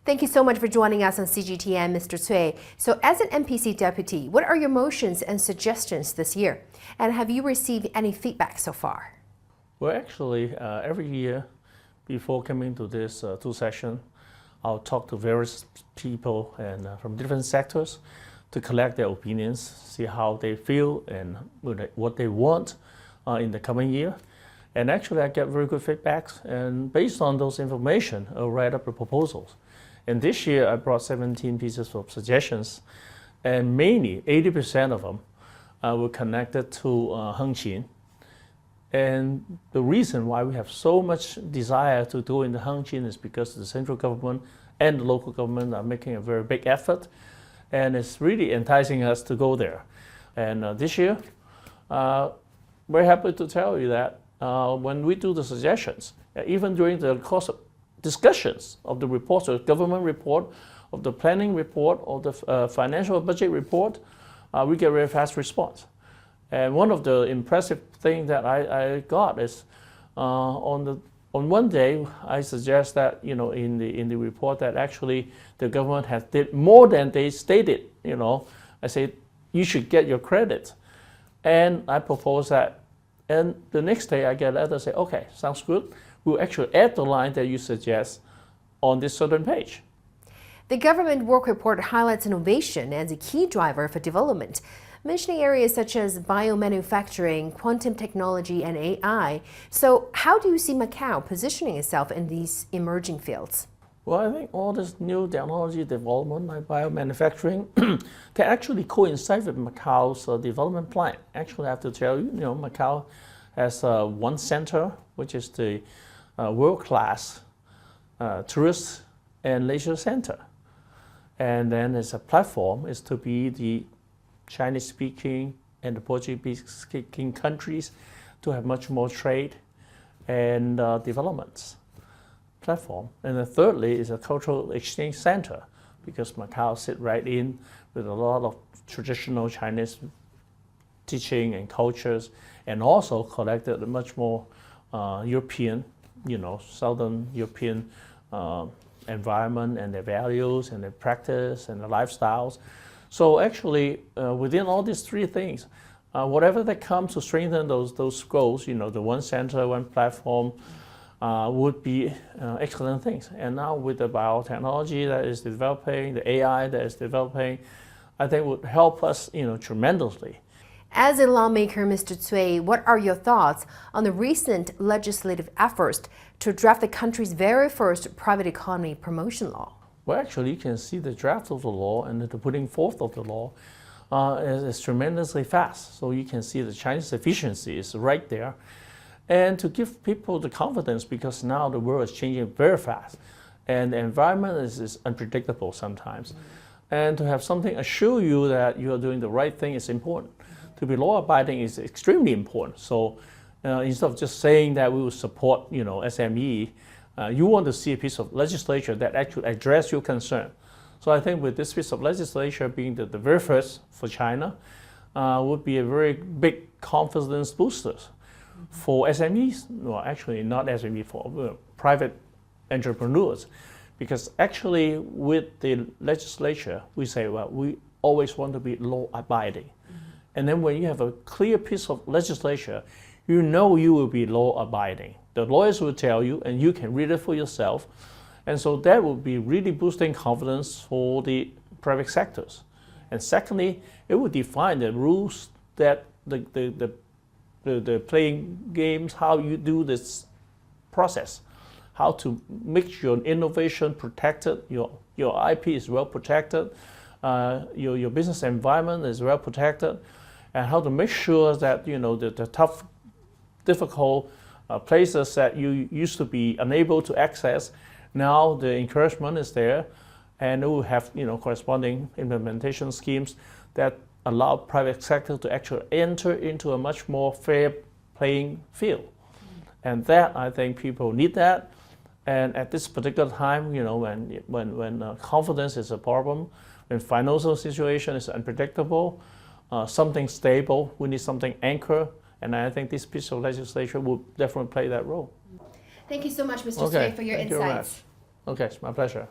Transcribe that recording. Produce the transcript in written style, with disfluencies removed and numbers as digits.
Thank you so much for joining us on CGTN, Mr. Cui. So as an NPC deputy, what are your motions and suggestions this year? And have you received any feedback so far? Well, actually, every year before coming to this two session, I'll talk to various people and from different sectors to collect their opinions, see how they feel and what they want in the coming year. And actually, I get very good feedbacks, and based on those information, I'll write up the proposals. And this year, I brought 17 pieces of suggestions, and mainly 80% of them were connected to Hengqin. And the reason why we have so much desire to do in the Hengqin is because the central government and the local government are making a very big effort, and it's really enticing us to go there. And this year, very happy to tell you that when we do the suggestions, even during the course of discussions of the reports, the government report, of the planning report, of the financial budget report, we get very fast response. And one of the impressive things that I got is on one day I suggest that in the report that actually the government has did more than they stated. I say you should get your credit, and I propose that. And the next day I get a letter say, okay, sounds good. We'll actually add the line that you suggest on this certain page. The government work report highlights innovation as a key driver for development, mentioning areas such as biomanufacturing, quantum technology, and AI. So how do you see Macau positioning itself in these emerging fields? Well, I think all this new technology development, like biomanufacturing, can actually coincide with Macau's development plan. Actually, I have to tell you, Macau has one center, which is the world-class tourist and leisure center. And then as a platform is to be the Chinese-speaking and the Portuguese-speaking countries to have much more trade and developments platform. And then thirdly is a cultural exchange center, because Macau sit right in with a lot of traditional Chinese teaching and cultures, and also collected a much more European, Southern European environment and their values and their practice and their lifestyles. So actually, within all these three things, whatever that comes to strengthen those goals, the one center, one platform, would be excellent things. And now with the biotechnology that is developing, the AI that is developing, I think would help us, tremendously. As a lawmaker, Mr. Cui, what are your thoughts on the recent legislative efforts to draft the country's very first private economy promotion law? Well, actually, you can see the draft of the law and the putting forth of the law is tremendously fast. So you can see the Chinese efficiency is right there. And to give people the confidence, because now the world is changing very fast and the environment is unpredictable sometimes. And to have something assure you that you are doing the right thing is important. To be law-abiding is extremely important. So instead of just saying that we will support SME, you want to see a piece of legislation that actually address your concern. So I think with this piece of legislation being the very first for China, would be a very big confidence booster for SMEs, well, actually not SME, for private entrepreneurs. Because actually with the legislature, we say, well, we always want to be law-abiding. And then when you have a clear piece of legislation, you know you will be law-abiding. The lawyers will tell you, and you can read it for yourself. And so that will be really boosting confidence for the private sectors. And secondly, it will define the rules that the playing games, how you do this process, how to make your innovation protected, your IP is well protected, your business environment is well protected, and how to make sure that the tough, difficult places that you used to be unable to access, now the encouragement is there, and it will have corresponding implementation schemes that allow private sector to actually enter into a much more fair playing field. And that, I think people need that. And at this particular time, when confidence is a problem, when financial situation is unpredictable, something stable, we need something anchor. And I think this piece of legislation will definitely play that role. Thank you so much, Mr. Cui, for your insights. Okay, it's my pleasure.